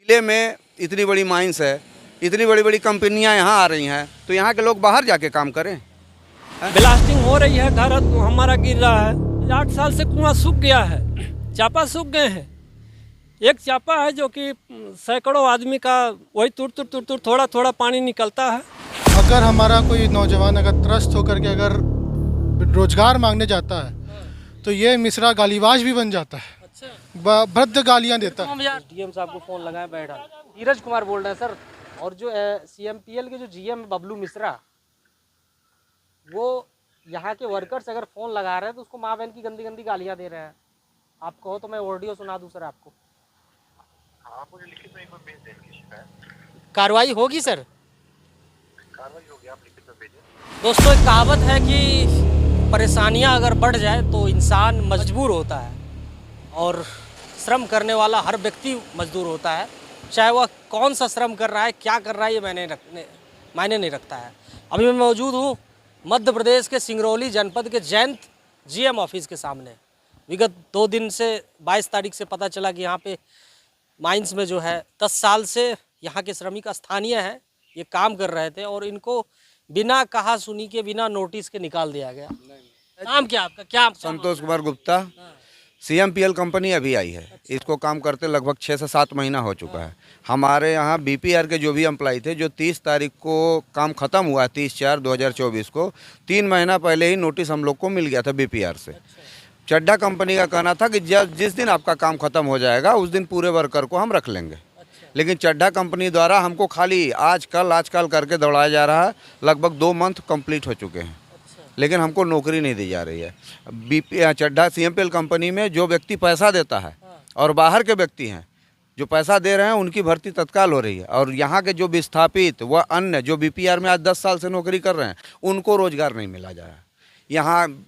जिले में इतनी बड़ी माइंस है, इतनी बड़ी बड़ी कंपनियां यहाँ आ रही हैं, तो यहाँ के लोग बाहर जाके काम करें। ब्लास्टिंग हो रही है, घर हमारा गिर रहा है। 8 साल से कुआं सूख गया है, चापा सूख गए हैं। एक चापा है जो कि सैकड़ों आदमी का वही तुर थोड़ा थोड़ा पानी निकलता है। अगर हमारा कोई नौजवान अगर त्रस्त होकर के अगर रोजगार मांगने जाता है तो ये मिश्रा गालीबाज भी बन जाता है। अच्छा, भद्द गालियां देता है। डीएम साहब को फोन लगाया बैठा। धीरज कुमार बोल रहे हैं सर। और जो सीएमपीएल के जो जीएम बबलू मिश्रा, वो यहाँ के वर्कर्स अगर फोन लगा रहे हैं तो उसको माँ बहन की गंदी गंदी गालियाँ दे रहे हैं। आप कहो तो मैं ऑडियो सुना दूं सर आपको। हाँ, मुझे लिखित में एक बार भेज दें। कार्रवाई होगी सर? कार्रवाई होगी, आप लिखित में भेजें। दोस्तों, एक कहावत है कि परेशानियां अगर बढ़ जाए तो इंसान मजबूर होता है, और श्रम करने वाला हर व्यक्ति मजदूर होता है। चाहे वह कौन सा श्रम कर रहा है, क्या कर रहा है, ये मायने नहीं रखता है। अभी मैं मौजूद हूँ मध्य प्रदेश के सिंगरौली जनपद के जयंत जीएम ऑफिस के सामने। विगत 2 दिन से 22 तारीख से पता चला कि यहाँ पे माइंस में जो है 10 साल से यहाँ के श्रमिक स्थानीय हैं, ये काम कर रहे थे और इनको बिना कहा सुनी के, बिना नोटिस के निकाल दिया गया। नाम क्या आपका? क्या संतोष कुमार गुप्ता, सीएमपीएल कंपनी अभी आई है। इसको काम करते लगभग 6 से 7 महीना हो चुका है। हमारे यहाँ बीपीआर के जो भी एम्प्लॉय थे, जो 30 तारीख को काम ख़त्म हुआ, 30/4/2024 को, 3 महीना पहले ही नोटिस हम लोग को मिल गया था बीपीआर से। चड्ढा कंपनी का कहना था कि जिस दिन आपका काम ख़त्म हो जाएगा उस दिन पूरे वर्कर को हम रख लेंगे। लेकिन चड्ढा कंपनी द्वारा हमको खाली आज कल करके दौड़ाया जा रहा है। लगभग 2 मंथ कंप्लीट हो चुके हैं, लेकिन हमको नौकरी नहीं दी जा रही है। चड्ढा सीएमपीएल कंपनी में जो व्यक्ति पैसा देता है और बाहर के व्यक्ति हैं जो पैसा दे रहे हैं, उनकी भर्ती तत्काल हो रही है। और यहाँ के जो विस्थापित व अन्य जो बीपीआर में आज 10 साल से नौकरी कर रहे हैं, उनको रोजगार नहीं मिला जा रहा है। यहाँ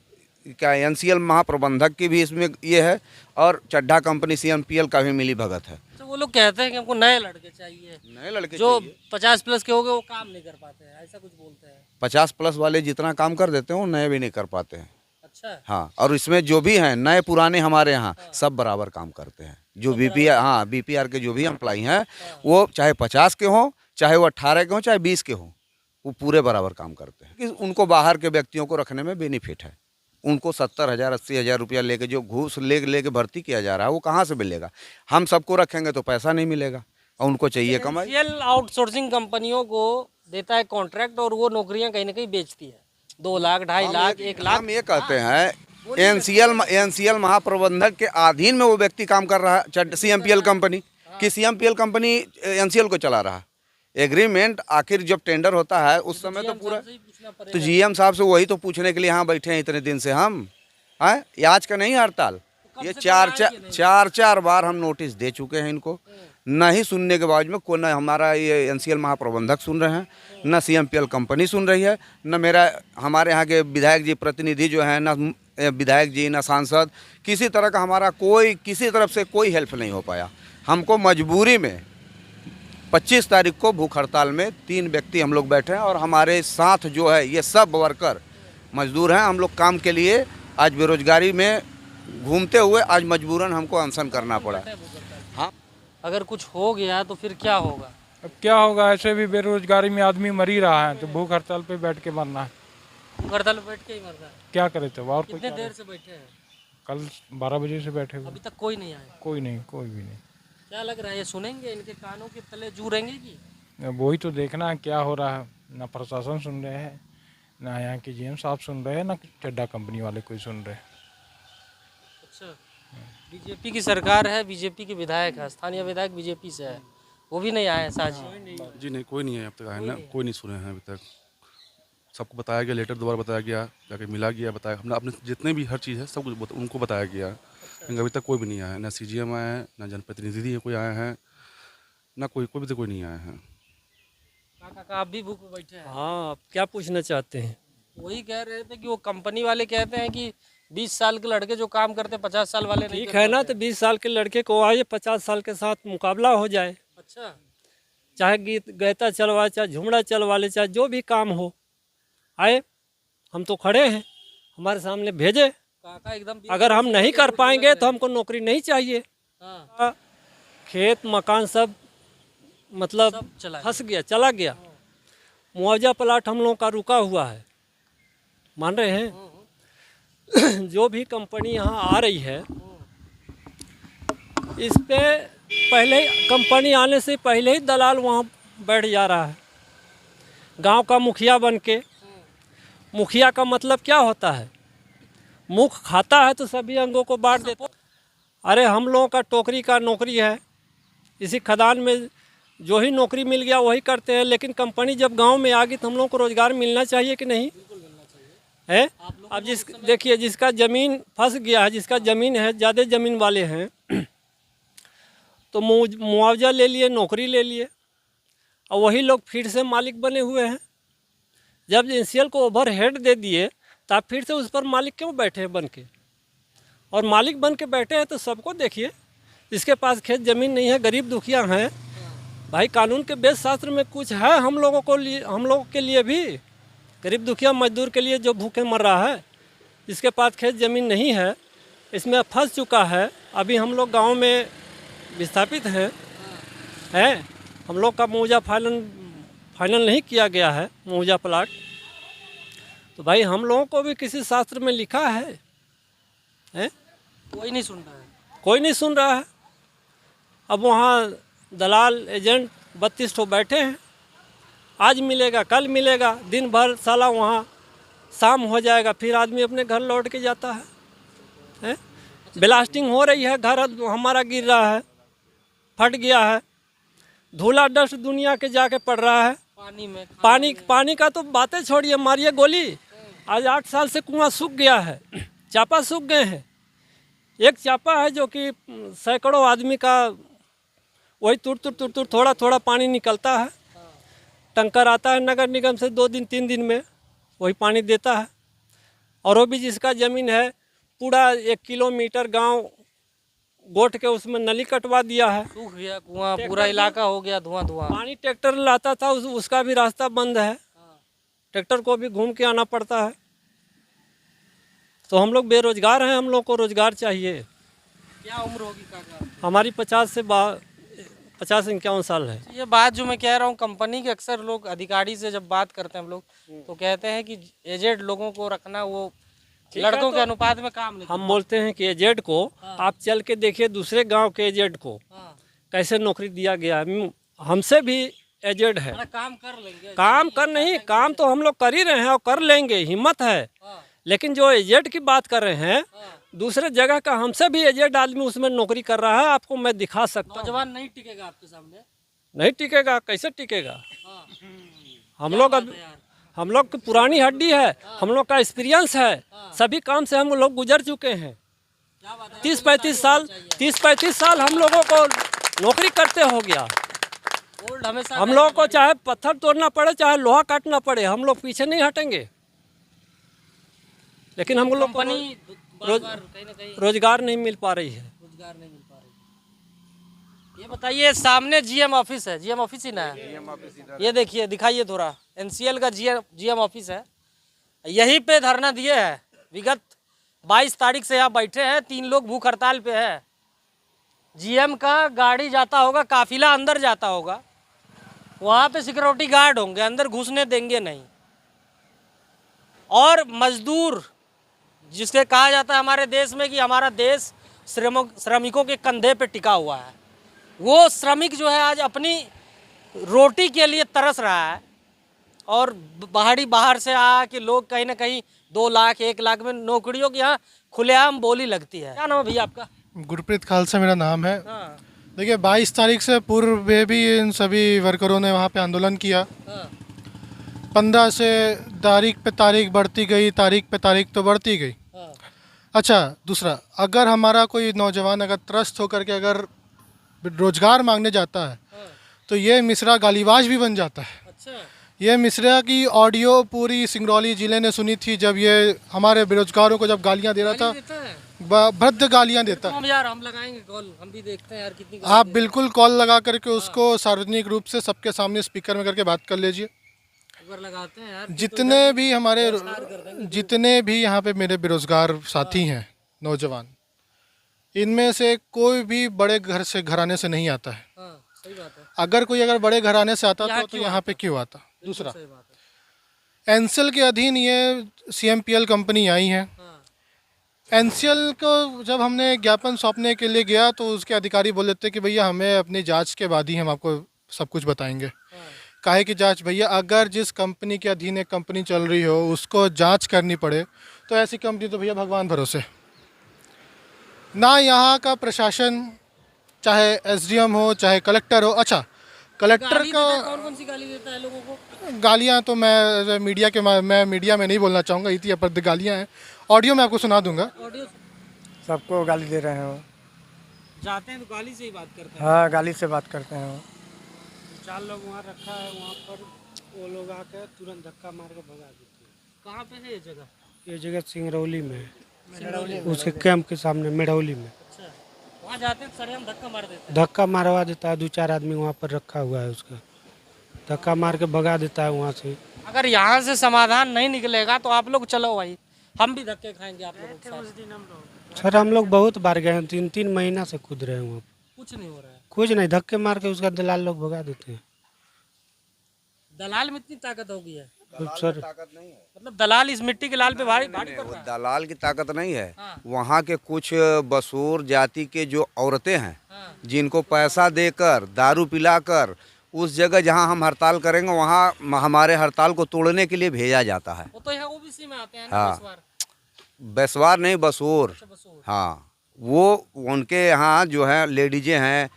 क्या एनसीएल महाप्रबंधक की भी इसमें ये है, और चड्ढा कंपनी सीएमपीएल का भी मिली भगत है। तो वो लोग कहते हैं कि हमको नए लड़के चाहिए, नए लड़के जो चाहिए। 50 प्लस के हो गए वो काम नहीं कर पाते हैं, ऐसा कुछ बोलते हैं। 50 प्लस वाले जितना काम कर देते हैं वो नए भी नहीं कर पाते हैं। अच्छा, हाँ, और इसमें जो भी हैं नए पुराने हमारे यहाँ सब बराबर काम करते हैं। जो बीपीआर के जो भी एम्प्लॉई हैं, वो चाहे 50 के हों, चाहे वो 18 के हों, चाहे 20 के हों, वो पूरे बराबर काम करते हैं। कि उनको बाहर के व्यक्तियों को रखने में बेनिफिट है। उनको 70,000 80,000 रुपया लेके जो घूस लेके भर्ती किया जा रहा है, वो कहाँ से मिलेगा? हम सबको रखेंगे तो पैसा नहीं मिलेगा, और उनको चाहिए कमाई। आउटसोर्सिंग कंपनियों को देता है कॉन्ट्रैक्ट और वो नौकरियां कहीं ना कहीं बेचती है। 2 लाख 2.5 लाख 1 लाख। हम ये कहते हैं एनसीएल महाप्रबंधक के अधीन में वो व्यक्ति काम कर रहा है। सीएमपीएल कंपनी कि सीएमपीएल कंपनी एनसीएल को चला रहा है। एग्रीमेंट आखिर जब टेंडर होता है उस समय तो पूरा, तो जीएम साहब से वही तो पूछने के लिए यहाँ बैठे हैं इतने दिन से हम हैं। आज का नहीं हड़ताल, ये 4 बार हम नोटिस दे चुके हैं इनको। नहीं सुनने के बावजूद में कोई, न हमारा ये एनसीएल महाप्रबंधक सुन रहे हैं, न सीएमपीएल कंपनी सुन रही है, न हमारे यहाँ के विधायक जी प्रतिनिधि जो हैं, न विधायक जी, न सांसद, किसी तरह का हमारा किसी तरफ से कोई हेल्प नहीं हो पाया। हमको मजबूरी में 25 तारीख को भूख हड़ताल में 3 व्यक्ति हम लोग बैठे हैं, और हमारे साथ जो है ये सब वर्कर मजदूर हैं। हम लोग काम के लिए आज बेरोजगारी में घूमते हुए आज मजबूरन हमको अनशन करना पड़ा। हाँ, अगर कुछ हो गया तो फिर क्या होगा? अब क्या होगा? ऐसे भी बेरोजगारी में आदमी मर ही रहा है, तो भूख हड़ताल पे बैठ के मरना है। हड़ताल पे बैठ के ही मरना है? क्या करे तो और कितने देर से बैठे हैं? कल 12 बजे से बैठे हुए। अभी तक कोई नहीं आया? कोई नहीं, कोई भी नहीं। क्या लग रहा है, ये सुनेंगे? इनके कानों के तले जू रहेंगे कि? वही तो देखना है क्या हो रहा है। ना प्रशासन सुन रहे हैं, ना यहाँ के जीएम साहब सुन रहे हैं, ना चड्ढा कंपनी वाले कोई सुन रहे हैं। अच्छा, बीजेपी की सरकार है, बीजेपी के विधायक है, स्थानीय विधायक बीजेपी से है, वो भी नहीं आए साजी? जी नहीं, कोई नहीं है अब तक आया ना, कोई नहीं सुने हैं अभी तक। सबको बताया गया, लेटर दोबारा बताया गया, जाके मिला गया, बताया हमने अपने जितने भी हर चीज़ है सब कुछ उनको बताया गया, लेकिन अभी तक कोई भी नहीं आया है। ना सीजीएम आए हैं, ना जनप्रतिनिधि है कोई आए हैं, ना कोई भी तो कोई नहीं आया है। काका, आप भी भूख में बैठे हैं? हाँ, आप क्या पूछना चाहते हैं? वही कह रहे थे कि वो कंपनी वाले कहते हैं कि 20 साल के लड़के जो काम करते 50 साल वाले नहीं ठीक कर है ना, पाते। तो 20 साल के लड़के को आइए, 50 साल के साथ मुकाबला हो जाए। अच्छा, चाहे गीत गाता चलवा, चाहे झुमड़ा चलवा ले, चाहे जो भी काम हो, आए, हम तो खड़े हैं, हमारे सामने भेजे। काका एकदम, अगर हम नहीं कर पाएंगे तो हमको नौकरी नहीं चाहिए। हाँ। खेत मकान सब मतलब सब चला फंस गया, चला गया। मुआवजा प्लाट हम लोगों का रुका हुआ है, मान रहे हैं। जो भी कंपनी यहाँ आ रही है, इस पे पहले कंपनी आने से पहले ही दलाल वहाँ बैठ जा रहा है, गांव का मुखिया बन के। मुखिया का मतलब क्या होता है? मुख खाता है तो सभी अंगों को बांट देता। अरे हम लोगों का टोकरी का नौकरी है, इसी खदान में जो ही नौकरी मिल गया वही करते हैं। लेकिन कंपनी जब गांव में आ गई तो हम लोगों को रोज़गार मिलना चाहिए कि नहीं है? अब देखिए, जिसका ज़मीन फंस गया है, जिसका ज़मीन है, ज़्यादा ज़मीन वाले हैं तो मुआवजा ले लिए, नौकरी ले लिए, और वही लोग फिर से मालिक बने हुए हैं। जब एनसीएल को ओवर हेड दे दिए तो आप फिर से उस पर मालिक क्यों बैठे हैं बन के? और मालिक बन के बैठे हैं तो सबको देखिए, जिसके पास खेत ज़मीन नहीं है, गरीब दुखिया हैं। भाई कानून के वेद शास्त्र में कुछ है हम लोगों के लिए भी, गरीब दुखिया मजदूर के लिए जो भूखे मर रहा है, जिसके पास खेत ज़मीन नहीं है, इसमें फंस चुका है। अभी हम लोग गाँव में विस्थापित हैं, हम लोग का मुआवजा फाइनल नहीं किया गया है, मुआवजा प्लाट। तो भाई हम लोगों को भी किसी शास्त्र में लिखा है? कोई नहीं सुन रहा है। कोई नहीं सुन रहा है। अब वहाँ दलाल एजेंट 32 ठो बैठे हैं, आज मिलेगा कल मिलेगा, दिन भर साला वहाँ शाम हो जाएगा, फिर आदमी अपने घर लौट के जाता है। ब्लास्टिंग हो रही है, घर हमारा गिर रहा है, फट गया है, धूला डस्ट दुनिया के जाके पड़ रहा है। पानी का तो बातें छोड़िए, मारिए गोली। आज 8 साल से कुआं सूख गया है, चापा सूख गए हैं। एक चापा है जो कि सैकड़ों आदमी का, वही तुर थोड़ा थोड़ा पानी निकलता है। टंकर आता है नगर निगम से 2 दिन 3 दिन में, वही पानी देता है। और वो भी जिसका ज़मीन है, पूरा 1 किलोमीटर गांव गोट के उसमें नली कटवा दिया है, सूख गया कुआं, पूरा इलाका हो गया धुआं। पानी ट्रैक्टर लाता था, उसका भी रास्ता बंद है, ट्रैक्टर को भी घूम के आना पड़ता है। तो हम लोग बेरोजगार हैं, हम लोग को रोजगार चाहिए। क्या उम्र होगी काका? हमारी 50-51 साल है। ये बात जो मैं कह रहा हूँ, कंपनी के अक्सर लोग अधिकारी से जब बात करते हैं हम लोग, तो कहते हैं कि एजेड लोगों को रखना वो लड़कों के अनुपात में काम नहीं। हम बोलते हैं कि एजेड को आप चल के देखिए, दूसरे गांव के एजेड को कैसे नौकरी दिया गया है। हमसे भी एजेड है, काम कर लेंगे। काम तो हम लोग कर ही रहे हैं और कर लेंगे, हिम्मत है। लेकिन जो एजेड की बात कर रहे हैं, दूसरे जगह का हमसे भी एजेड आदमी उसमें नौकरी कर रहा है। आपको मैं दिखा सकता हूँ। नौजवान नहीं टिकेगा आपके सामने, नहीं टिकेगा, कैसे टिकेगा? हम लोग की पुरानी हड्डी है, हम लोग का एक्सपीरियंस है, सभी काम से हम लोग गुजर चुके हैं। 30-35 साल हम लोगों को नौकरी करते हो गया। हम लोगों को चाहे पत्थर तोड़ना पड़े, चाहे लोहा काटना पड़े, हम लोग पीछे नहीं हटेंगे। लेकिन हम लोग को रोजगार नहीं मिल पा रही है। ये बताइए, सामने जीएम ऑफिस है, जीएम ऑफिस ही ना है? ये देखिए, दिखाइए थोड़ा, एनसीएल का जीएम ऑफिस है। यहीं पे धरना दिए है, विगत 22 तारीख से यहाँ बैठे हैं, 3 लोग भूख हड़ताल पे है। जीएम का गाड़ी जाता होगा, काफिला अंदर जाता होगा, वहाँ पे सिक्योरिटी गार्ड होंगे, अंदर घुसने देंगे नहीं। और मजदूर, जिसके कहा जाता है हमारे देश में कि हमारा देश श्रमिकों के कंधे पे टिका हुआ है, वो श्रमिक जो है आज अपनी रोटी के लिए तरस रहा है। और बाहर से आके लोग कहीं ना कहीं 2 लाख 1 लाख में नौकरियों की यहाँ खुलेआम बोली लगती है। क्या नाम है भैया आपका? गुरप्रीत खालसा मेरा नाम है। देखिए 22 तारीख से पूर्व में भी इन सभी वर्करों ने वहाँ पे आंदोलन किया। 15 से तारीख पे तारीख बढ़ती गई, तारीख पे तारीख तो बढ़ती गई। अच्छा, दूसरा, अगर हमारा कोई नौजवान अगर त्रस्त होकर के अगर रोजगार मांगने जाता है तो ये मिश्रा गालीबाज भी बन जाता है। अच्छा। ये मिश्रा की ऑडियो पूरी सिंगरौली जिले ने सुनी थी, जब ये हमारे बेरोजगारों को जब गालियां दे रहा था, भद्द गालियां देता है। यार हम लगाएंगे कॉल, हम भी देखते हैं यार कितनी। आप बिल्कुल कॉल लगा करके उसको सार्वजनिक रूप से सबके सामने स्पीकर में करके बात कर लीजिए। लगाते हैं यार, जितने भी यहाँ पे मेरे बेरोजगार साथी हैं नौजवान, इनमें से कोई भी बड़े घर से घराने से नहीं आता है। सही बात है। अगर कोई अगर बड़े घराने से आता यहाँ तो क्यों यहाँ पे आता? क्यों आता। दूसरा, सही बात है। एनसीएल के अधीन ये सीएमपीएल कंपनी आई है। हाँ, एनसीएल को जब हमने ज्ञापन सौंपने के लिए गया तो उसके अधिकारी बोल देते कि भैया हमें अपनी जांच के बाद ही हम आपको सब कुछ बताएंगे। हाँ, काहे की जांच भैया, अगर जिस कंपनी के अधीन एक कंपनी चल रही हो उसको जांच करनी पड़े तो ऐसी कंपनी तो भैया भगवान भरोसे। ना यहाँ का प्रशासन, चाहे एसडीएम हो चाहे कलेक्टर हो, अच्छा कलेक्टर गाली देता है, का कौन कौन सी गाली देता है लोगों को? गालियाँ तो मैं मीडिया में नहीं बोलना चाहूँगा, इतनी अपर्द गालियाँ हैं। ऑडियो में आपको सुना दूंगा। ऑडियो सबको गाली दे रहे हैं वो। जाते हैं तो गाली से ही बात करते हैं। हाँ, गाली से बात करते हैं वो। 4 लोग वहाँ रखा है, वहाँ पर वो लोग आकर तुरंत धक्का मार के भगा देते हैं। कहाँ पे है ये जगह? ये जगह सिंगरौली में है, उसके कैंप के सामने मेढ़ौली में। अच्छा, वहाँ जाते हैं सरेआम धक्का मार देते हैं। धक्का मारवा देता है, 2-4 आदमी वहाँ पर रखा हुआ है, उसका धक्का मार के भगा देता है वहाँ से। अगर यहाँ से समाधान नहीं निकलेगा तो आप लोग चलो भाई, हम भी धक्के खाएंगे आप लोगों के साथ। सर हम लोग बहुत बार गए हैं, 3-3 महीना से कूद रहे हैं वहाँ पर, कुछ नहीं हो रहा है। कुछ नहीं, धक्के मार के उसका दलाल लोग भगा देते हैं। दलाल में इतनी ताकत हो गई है? सर ताकत नहीं है, मतलब दलाल इस मिट्टी के लाल पे भारी भारी पड़ वो रहा है। दलाल की ताकत नहीं है। हाँ। वहाँ के कुछ बसूर जाति के जो औरतें हैं, हाँ। जिनको पैसा देकर दारू पिलाकर उस जगह जहाँ हम हड़ताल करेंगे वहाँ हमारे हड़ताल को तोड़ने के लिए भेजा जाता है। वो तो यहाँ ओबीसी में आते हैं ना, हाँ। इस बार। बैसवार नहीं, बसूर। अच्छा, बसूर। हाँ, वो उनके यहाँ जो है लेडीजें हैं,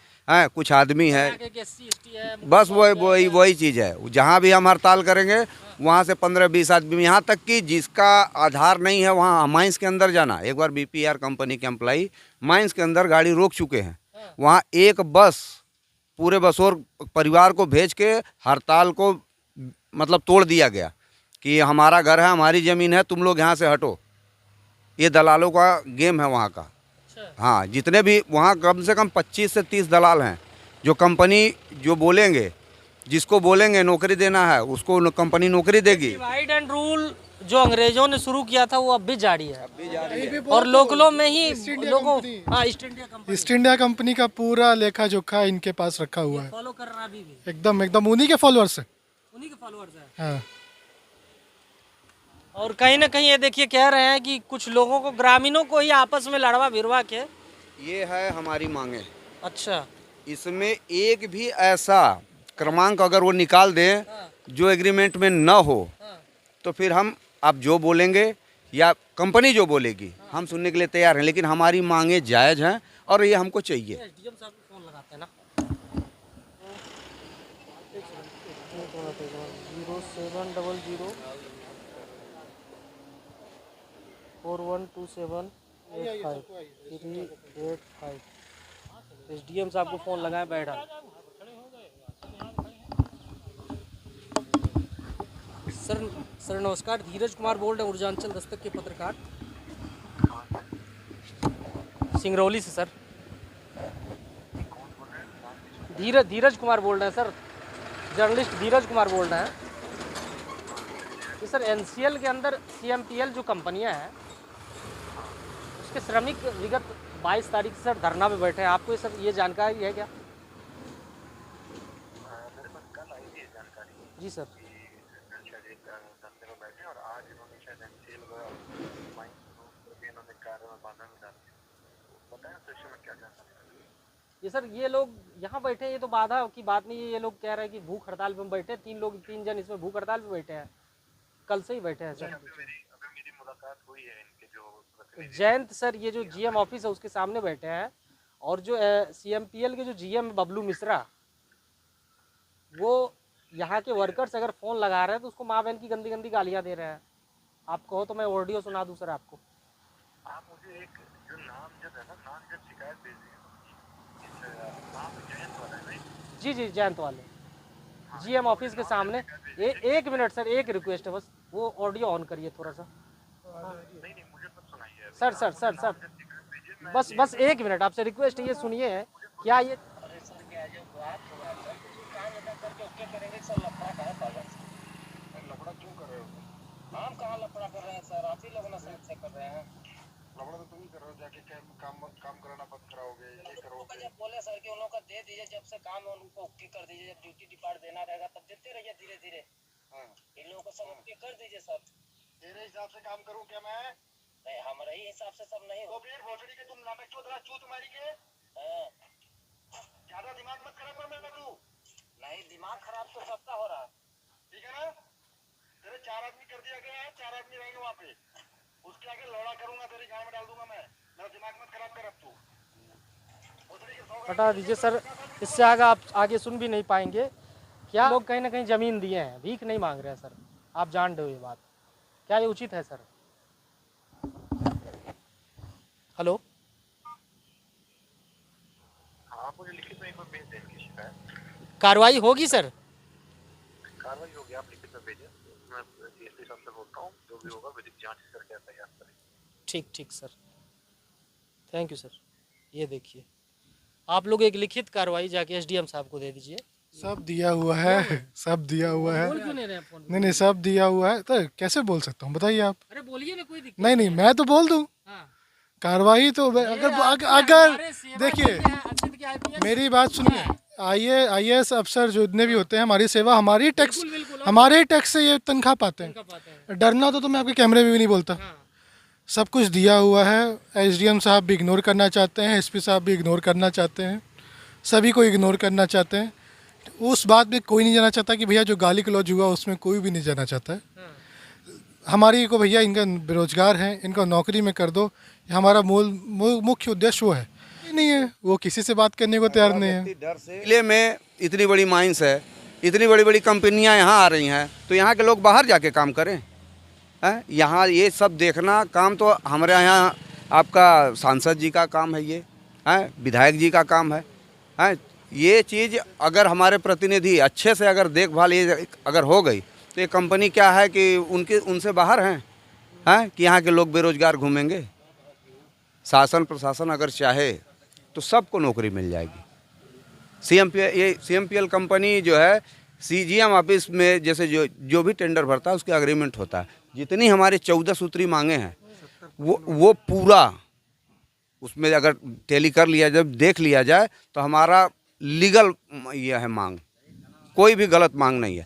कुछ आदमी है, आगे के SC, ST है, बस वही चीज़ है। जहाँ भी हम हड़ताल करेंगे वहाँ से 15-20 आदमी, यहाँ तक कि जिसका आधार नहीं है वहाँ माइंस के अंदर जाना। एक बार BPR कंपनी के एम्प्लाई माइंस के अंदर गाड़ी रोक चुके हैं, वहाँ एक बस पूरे बसोर परिवार को भेज के हड़ताल को मतलब तोड़ दिया गया कि हमारा घर है, हमारी ज़मीन है, तुम लोग यहाँ से हटो। ये दलालों का गेम है वहाँ का। हाँ, जितने भी वहाँ कम से कम 25 से 30 दलाल हैं, जो कंपनी जो बोलेंगे, जिसको बोलेंगे नौकरी देना है उसको कंपनी नौकरी देगी। डिवाइड एंड रूल जो अंग्रेजों ने शुरू किया था वो अब भी जारी है, और लोकलों में ही लोगों, हाँ, east India company east India company का पूरा लेखा जोखा इनके पास रखा हुआ है। फॉलो कर रहा है अभी भी। एकदम उन्हीं के फॉलोअर्स है। उन्हीं के फॉलोअर्स हैं। हाँ, और कहीं ना कहीं ये देखिए कह रहे हैं कि कुछ लोगों को, ग्रामीणों को ही आपस में लड़वा भिड़वा के। ये है हमारी मांगे। अच्छा, इसमें एक भी ऐसा क्रमांक अगर वो निकाल दें जो एग्रीमेंट में न हो तो फिर हम, आप जो बोलेंगे या कंपनी जो बोलेगी, हम सुनने के लिए तैयार हैं, लेकिन हमारी मांगे जायज़ हैं और ये हमको चाहिए। एसडीएम साहब को फोन लगाते हैं ना। 0700 4127 385। एसडीएम साहब को फोन लगाए, बैठा। सर नमस्कार, धीरज कुमार बोल रहे हैं, ऊर्जांचल दस्तक के पत्रकार, सिंगरौली से। सर धीरज कुमार बोल रहे हैं सर, जर्नलिस्ट धीरज कुमार बोल रहे हैं। कि सर एनसीएल के अंदर सीएमपीएल जो कंपनियां हैं उसके श्रमिक विगत 22 तारीख से सर धरना पे बैठे हैं। आपको ये जानकारी है क्या? मेरे पास कल आई थी जानकारी जी सर। शायद एक धंधे में बैठे और आज इन्होंने शायद एनसीएल इन्होंने कार्य में बाधा में डाल दी। बताएं तो इसमें क्या जानकारी? ये सर ये लोग यहाँ बैठे हैं, ये तो बाधा की बात नहीं है। ये लोग कह रहे हैं कि भूख हड़ताल पे बैठे, 3 जन इसमें भूख हड़ताल पे बैठे हैं, कल से ही बैठे हैं सर। अभी मेरी मुलाकात हुई है इनके जो जयंत सर, ये जो जीएम ऑफिस है उसके सामने बैठे हैं, और जो सीएमपीएल के जो जीएम बबलू मिश्रा, वो यहाँ के वर्कर्स अगर फ़ोन लगा रहे हैं तो उसको माँ बहन की गंदी गंदी गालियाँ दे रहे हैं। आप कहो तो मैं ऑडियो सुना दूँ सर आपको। आप मुझे एक जो नाम जब है ना, नाम जब शिकायत भेजी नाम जयंत वाला है नहीं? जी जयंत वाले जीएम ऑफिस के सामने। एक मिनट सर, एक रिक्वेस्ट है बस, वो ऑडियो ऑन करिए थोड़ा सा। नहीं मुझे मत सुनाइए सर बस 1 मिनट आपसे रिक्वेस्ट है, ये सुनिए क्या ये लफड़ा क्यों कर रहे हो? हम कहाँ लफड़ा कर रहे हैं सर, आप ही लोग ना समस्या कर रहे हैं। लफड़ा तो तुम ही कर रहे हो, जाके काम कराना बंद कराओगे, ये करोगे। बोले सर कि उन लोगों का दे दीजिए, जब से काम काम है उनको ओके कर दीजिए, जब ड्यूटी डिपार्ट देना रहेगा तब देते रहिए धीरे धीरे। इन लोगों को सब ओके कर दीजिए सर। तेरे हिसाब से काम करूं क्या मैं? नहीं, हमारे ही हिसाब से सब नहीं तो हो। फिर भोसड़ी के तुम नाटक क्यों रहा चूत मारी के? ज्यादा दिमाग मत खराब कर मेरा तू। नहीं, दिमाग खराब तो सबका हो रहा है। ठीक है ना? तेरे 4 आदमी कर दिया गया है, 4 आदमी रहेंगे वहाँ पे। उसके आगे लौड़ा करूंगा, तेरी गाड़ में डाल दूंगा मैं। मेरा दिमाग मत खराब कर अब तू। भोसड़ी के 100 हटा दीजिए सर, इससे आप आगे सुन भी नहीं पाएंगे। क्या लोग कहीं ना कहीं ज़मीन दिए हैं, भीख नहीं मांग रहे हैं सर, आप जान रहे हो ये बात। क्या ये उचित है सर? हेलो, हाँ, मुझे लिखित में एक बार भेज दें इसकी शिकायत। कार्रवाई होगी सर? कार्रवाई होगी, आप लिखित में भेजें। मैं डीएसपी साहब से बोलता हूँ, जो भी होगा विधिक जांच करके तैयार करें। ठीक ठीक सर, थैंक यू सर। ये देखिए, आप लोग एक लिखित कार्रवाई जाके एसडीएम साहब को दे दीजिए। सब दिया हुआ है, सब दिया हुआ है। बोल क्यों नहीं रहे हैं फोन? नहीं नहीं, सब दिया हुआ है। तो कैसे बोल सकता हूँ बताइए आप? अरे बोलिए ना, कोई दिक्कत नहीं नहीं, मैं तो बोल दूँ। हाँ। कार्रवाई तो अगर देखिए मेरी बात सुनिए, आईएएस अफसर जो इतने भी होते हैं, हमारी सेवा हमारे टैक्स से ये तनख्वाह पाते हैं। डरना तो मैं आपके कैमरे में भी नहीं बोलता। सब कुछ दिया हुआ है। एसडीएम साहब भी इग्नोर करना चाहते हैं, एसपी साहब भी इग्नोर करना चाहते हैं, सभी को इग्नोर करना चाहते हैं। उस बात में कोई नहीं जाना चाहता कि भैया जो गाली गलौज हुआ उसमें कोई भी नहीं जाना चाहता है। हमारी को भैया इनका बेरोजगार हैं, इनको नौकरी में कर दो, हमारा मुख्य उद्देश्य वो है। नहीं है, वो किसी से बात करने को तैयार नहीं है। डर से जिले में इतनी बड़ी माइंस है, इतनी बड़ी बड़ी कंपनियां यहाँ आ रही हैं, तो यहाँ के लोग बाहर जाके काम करें। हैं, यहाँ ये सब देखना काम तो हमारे यहाँ आपका सांसद जी का काम है, ये हैं, विधायक जी का काम है। हैं, ये चीज़ अगर हमारे प्रतिनिधि अच्छे से अगर देखभाल ये अगर हो गई तो ये कंपनी क्या है कि उनसे बाहर हैं कि यहाँ के लोग बेरोजगार घूमेंगे। शासन प्रशासन अगर चाहे तो सबको नौकरी मिल जाएगी। सीएमपीएल कंपनी जो है, सीजीएम ऑफिस में जैसे जो भी टेंडर भरता है उसके एग्रीमेंट होता है। जितनी हमारी 14 सूत्री मांगे हैं वो पूरा उसमें अगर टैली कर लिया, जब देख लिया जाए तो हमारा लीगल यह है मांग, कोई भी गलत मांग नहीं है।